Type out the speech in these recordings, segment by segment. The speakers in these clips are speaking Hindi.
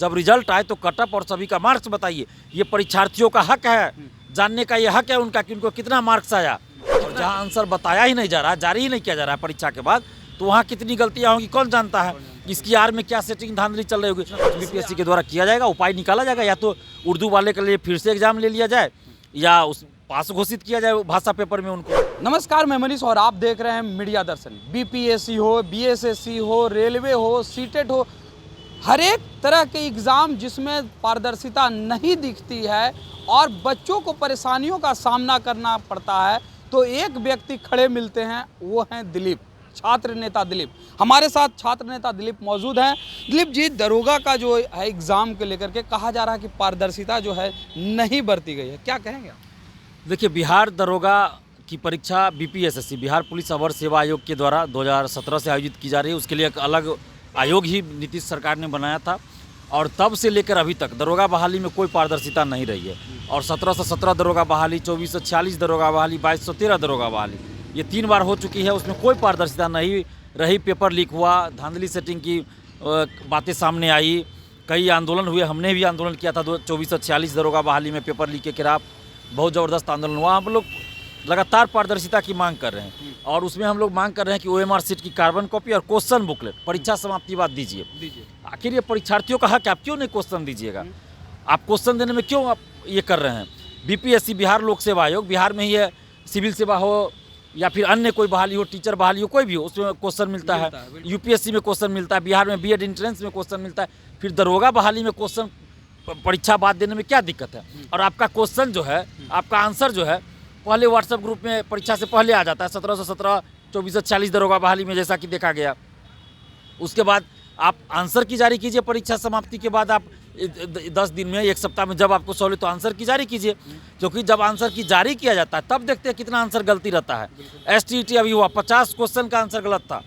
जब रिजल्ट आए तो कटअप और सभी का मार्क्स बताइए। ये परीक्षार्थियों का हक है, जानने का ये हक है उनका कि उनको कितना मार्क्स आया। और जहाँ आंसर बताया ही नहीं जा रहा है, जारी ही नहीं किया जा रहा है परीक्षा के बाद, तो वहाँ कितनी गलतियाँ होंगी कौन जानता है। इसकी आड़ में क्या सेटिंग धांधली चल रही होगी, बीपीएससी के द्वारा किया जाएगा, उपाय निकाला जाएगा। या तो उर्दू वाले के लिए फिर से एग्जाम ले लिया जाए या उस पास घोषित किया जाए भाषा पेपर में उनको। नमस्कार, मैं मनीष और आप देख रहे हैं मीडिया दर्शन। बीपीएससी हो, बीएसएससी हो, रेलवे हो, सीटेट हो, हर एक तरह के एग्ज़ाम जिसमें पारदर्शिता नहीं दिखती है और बच्चों को परेशानियों का सामना करना पड़ता है, तो एक व्यक्ति खड़े मिलते हैं, वो हैं दिलीप, छात्र नेता दिलीप। हमारे साथ छात्र नेता दिलीप मौजूद हैं। दिलीप जी, दरोगा का जो है एग्ज़ाम को लेकर के कहा जा रहा है कि पारदर्शिता जो है नहीं बरती गई है, क्या कहेंगे आप? देखिए, बिहार दरोगा की परीक्षा बीपीएसएससी बिहार पुलिस अवर सेवा आयोग के द्वारा 2017 से आयोजित की जा रही है। उसके लिए एक अलग आयोग ही नीतीश सरकार ने बनाया था और तब से लेकर अभी तक दरोगा बहाली में कोई पारदर्शिता नहीं रही है। और 1717 दरोगा बहाली, 2446 दरोगा बहाली, 2213 दरोगा बहाली, ये 3 बार हो चुकी है। उसमें कोई पारदर्शिता नहीं रही। पेपर लीक हुआ, धांधली सेटिंग की बातें सामने आई, कई आंदोलन हुए। हमने भी आंदोलन किया था 2446 दरोगा बहाली में पेपर लीक के खिलाफ, बहुत ज़बरदस्त आंदोलन हुआ। हम लोग लगातार पारदर्शिता की मांग कर रहे हैं और उसमें हम लोग मांग कर रहे हैं कि ओएमआर शीट की कार्बन कॉपी और क्वेश्चन बुकलेट परीक्षा समाप्ति बाद दीजिए। आखिर ये परीक्षार्थियों का हक है, आप क्यों नहीं क्वेश्चन दीजिएगा? आप क्वेश्चन देने में क्यों आप ये कर रहे हैं? बीपीएससी बिहार लोक सेवा आयोग, बिहार में ही है, सिविल सेवा हो या फिर अन्य कोई बहाली हो, टीचर बहाली हो, कोई भी हो, उसमें क्वेश्चन मिलता है। यूपीएससी में क्वेश्चन मिलता है, बिहार में बीएड एंट्रेंस में क्वेश्चन मिलता है, फिर दरोगा बहाली में क्वेश्चन परीक्षा बाद देने में क्या दिक्कत है? और आपका क्वेश्चन जो है, आपका आंसर जो है, पहले व्हाट्सएप ग्रुप में परीक्षा से पहले आ जाता है। 1717 2446 दरोगा बहाली में जैसा कि देखा गया। उसके बाद आप आंसर की जारी कीजिए परीक्षा समाप्ति के बाद। आप 10 दिन में, 1 सप्ताह में जब आपको सहूलियत तो आंसर की जारी कीजिए, क्योंकि जब आंसर की जारी किया जाता है तब देखते हैं कितना आंसर गलती रहता है। एसटीईटी अभी हुआ, 50 क्वेश्चन का आंसर गलत था।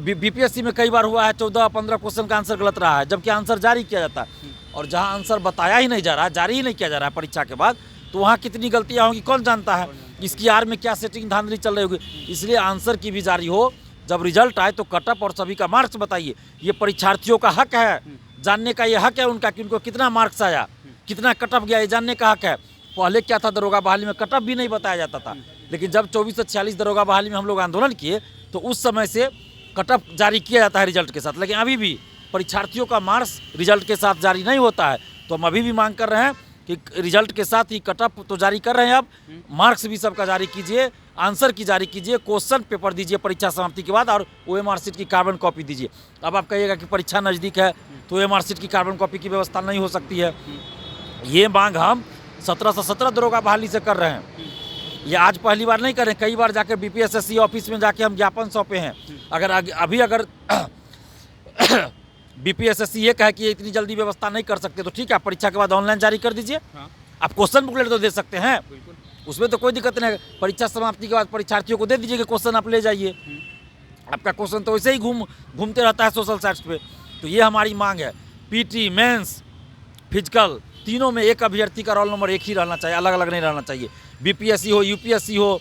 बीपीएससी में कई बार हुआ है, 14-15 क्वेश्चन का आंसर गलत रहा है, जबकि आंसर जारी किया जाता है। और जहाँ आंसर बताया ही नहीं जा रहा है, जारी ही नहीं किया जा रहा है परीक्षा के बाद, तो वहाँ कितनी गलतियाँ होंगी कौन जानता है। इसकी आड़ में क्या सेटिंग धांधली चल रही होगी। इसलिए आंसर की भी जारी हो, जब रिजल्ट आए तो कटअप और सभी का मार्क्स बताइए। ये परीक्षार्थियों का हक है, जानने का ये हक है उनका कि उनको कितना मार्क्स आया, कितना कटअप गया, ये जानने का हक है। पहले क्या था, दरोगा बहाली में कटअप भी नहीं बताया जाता था, लेकिन जब 2446 दरोगा बहाली में हम लोग आंदोलन किए तो उस समय से कटअप जारी किया जाता है रिजल्ट के साथ। लेकिन अभी भी परीक्षार्थियों का मार्क्स रिजल्ट के साथ जारी नहीं होता है। तो हम अभी भी मांग कर रहे हैं कि रिजल्ट के साथ ही कटअप तो जारी कर रहे हैं, अब मार्क्स भी सबका जारी कीजिए, आंसर की जारी कीजिए, क्वेश्चन पेपर दीजिए परीक्षा समाप्ति के बाद, और ओएमआर शीट की कार्बन कॉपी दीजिए। अब आप कहिएगा कि परीक्षा नज़दीक है तो ओएमआर शीट की कार्बन कॉपी की व्यवस्था नहीं हो सकती है। ये मांग हम 1717 दरोगा बहाली से कर रहे हैं। ये आज पहली बार नहीं कर रहे हैं, कई बार जाकर बीपीएसएससी ऑफिस में जाके हम ज्ञापन सौंपे हैं। अगर बीपीएसएससी ये कहे कि ये इतनी जल्दी व्यवस्था नहीं कर सकते तो ठीक है, आप परीक्षा के बाद ऑनलाइन जारी कर दीजिए। आप क्वेश्चन बुकलेट तो दे सकते हैं, उसमें तो कोई दिक्कत नहीं है। परीक्षा समाप्ति के बाद परीक्षार्थियों को दे दीजिए कि क्वेश्चन आप ले जाइए। आपका क्वेश्चन तो वैसे ही घूमते रहता है सोशल साइट्स पे। तो ये हमारी मांग है। पीटी, मेंस, फिजिकल, तीनों में एक अभ्यर्थी का रोल नंबर एक ही रहना चाहिए, अलग अलग नहीं रहना चाहिए। बीपीएससी हो, यूपीएससी हो,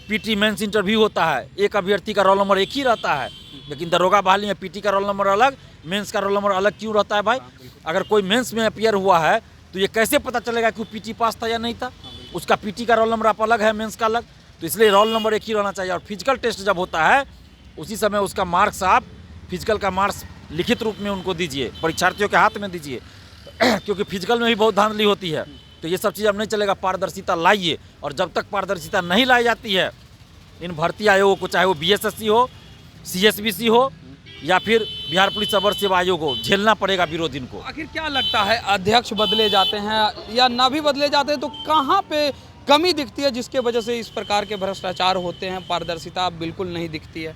पीटी मेंस इंटरव्यू होता है, एक अभ्यर्थी का रोल नंबर एक ही रहता है। लेकिन दरोगा बहाली में पीटी का रोल नंबर अलग, मेंस का रोल नंबर अलग क्यों रहता है भाई? अगर कोई मेंस में अपीयर हुआ है तो ये कैसे पता चलेगा कि वो पीटी पास था या नहीं था? उसका पीटी का रोल नंबर आप अलग है, मेंस का अलग, तो इसलिए रोल नंबर एक ही रहना चाहिए। और फिजिकल टेस्ट जब होता है उसी समय उसका मार्क्स, आप फिजिकल का मार्क्स लिखित रूप में उनको दीजिए, परीक्षार्थियों के हाथ में दीजिए क्योंकि फिजिकल में भी बहुत धांधली होती है। तो ये सब चीज़ अब नहीं चलेगा, पारदर्शिता लाइए। और जब तक पारदर्शिता नहीं लाई जाती है इन भर्ती आयोगों को, चाहे वो बीएसएससी हो, सीएसबीसी हो या फिर बिहार पुलिस अवर सेवा आयोग हो, झेलना पड़ेगा विरोधी को। आखिर क्या लगता है, अध्यक्ष बदले जाते हैं या ना भी बदले जाते हैं तो कहाँ पे कमी दिखती है जिसके वजह से इस प्रकार के भ्रष्टाचार होते हैं, पारदर्शिता बिल्कुल नहीं दिखती है?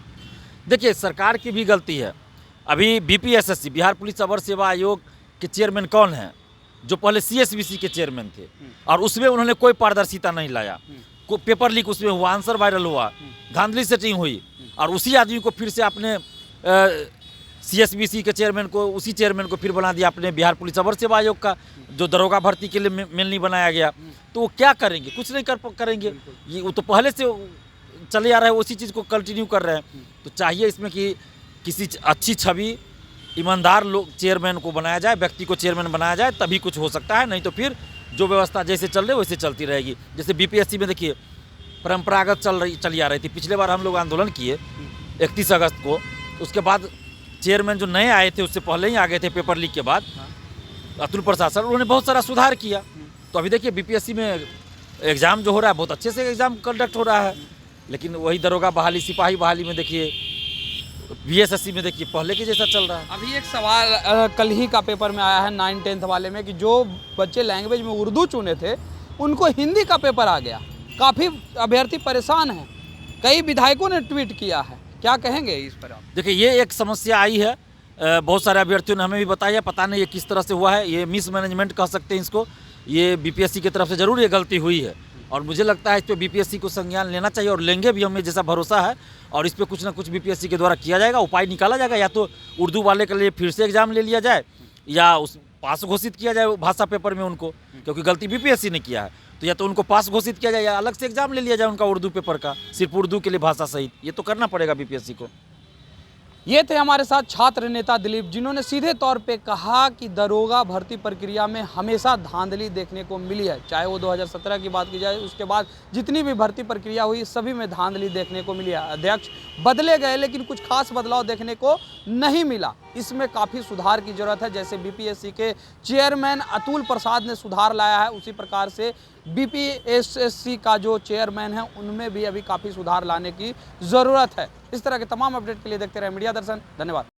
देखिए, सरकार की भी गलती है। अभी बीपीएसएससी बिहार पुलिस अवर सेवा आयोग के चेयरमैन कौन हैं? जो पहले सीएसबीसी के चेयरमैन थे, और उसमें उन्होंने कोई पारदर्शिता नहीं लाया। पेपर लीक उसमें हुआ, आंसर वायरल हुआ, धांधली सेटिंग हुई, और उसी आदमी को फिर से आपने सीएसबीसी के चेयरमैन को, उसी चेयरमैन को फिर बना दिया आपने बिहार पुलिस अवर सेवा आयोग का, जो दरोगा भर्ती के लिए मेनली बनाया गया। तो वो क्या करेंगे? कुछ नहीं करेंगे। ये वो तो पहले से चले आ रहा है, उसी चीज़ को कंटिन्यू कर रहे हैं। तो चाहिए इसमें कि किसी अच्छी छवि ईमानदार लोग चेयरमैन को बनाया जाए, व्यक्ति को चेयरमैन बनाया जाए, तभी कुछ हो सकता है। नहीं तो फिर जो व्यवस्था जैसे चल रही है वैसे चलती रहेगी। जैसे बीपीएससी में देखिए परंपरागत चली आ रही थी। पिछले बार हम लोग आंदोलन किए 31 अगस्त को, उसके बाद चेयरमैन जो नए आए थे उससे पहले ही आ गए थे पेपर लीक के बाद, अतुल प्रसाद सर, उन्होंने बहुत सारा सुधार किया। तो अभी देखिए बीपीएससी में एग्ज़ाम जो हो रहा है बहुत अच्छे से एग्ज़ाम कंडक्ट हो रहा है। लेकिन वही दरोगा बहाली, सिपाही बहाली में देखिए, बीएसएससी में देखिए पहले के जैसा चल रहा है। अभी एक सवाल कल ही का पेपर में आया है 9-10 वाले में कि जो बच्चे लैंग्वेज में उर्दू चुने थे उनको हिंदी का पेपर आ गया। काफ़ी अभ्यर्थी परेशान हैं, कई विधायकों ने ट्वीट किया है, क्या कहेंगे इस पर आप? देखिए ये एक समस्या आई है, बहुत सारे अभ्यर्थियों ने हमें भी बताया, पता नहीं ये किस तरह से हुआ है, ये मिसमैनेजमेंट कह सकते हैं इसको। ये बीपीएससी की तरफ से ज़रूर ये गलती हुई है और मुझे लगता है इस पर बीपीएससी को संज्ञान लेना चाहिए और लेंगे भी, हमें जैसा भरोसा है। और इस पर कुछ ना कुछ बीपीएससी के द्वारा किया जाएगा, उपाय निकाला जाएगा। या तो उर्दू वाले के लिए फिर से एग्जाम ले लिया जाए या उस पास घोषित किया जाए भाषा पेपर में उनको, क्योंकि गलती बीपीएससी ने किया है। तो या तो उनको पास घोषित किया जाए या अलग से एग्जाम ले लिया जाए उनका उर्दू पेपर का, सिर्फ उर्दू के लिए भाषा सहित। ये तो करना पड़ेगा बीपीएससी को। ये थे हमारे साथ छात्र नेता दिलीप, जिन्होंने सीधे तौर पे कहा कि दरोगा भर्ती प्रक्रिया में हमेशा धांधली देखने को मिली है। चाहे वो 2017 की बात की जाए, उसके बाद जितनी भी भर्ती प्रक्रिया हुई सभी में धांधली देखने को मिली है। अध्यक्ष बदले गए लेकिन कुछ खास बदलाव देखने को नहीं मिला। इसमें काफ़ी सुधार की जरूरत है। जैसे बीपीएससी के चेयरमैन अतुल प्रसाद ने सुधार लाया है, उसी प्रकार से बीपीएससी का जो चेयरमैन है उनमें भी अभी काफ़ी सुधार लाने की ज़रूरत है। इस तरह के तमाम अपडेट के लिए देखते रहे मीडिया दर्शन। धन्यवाद।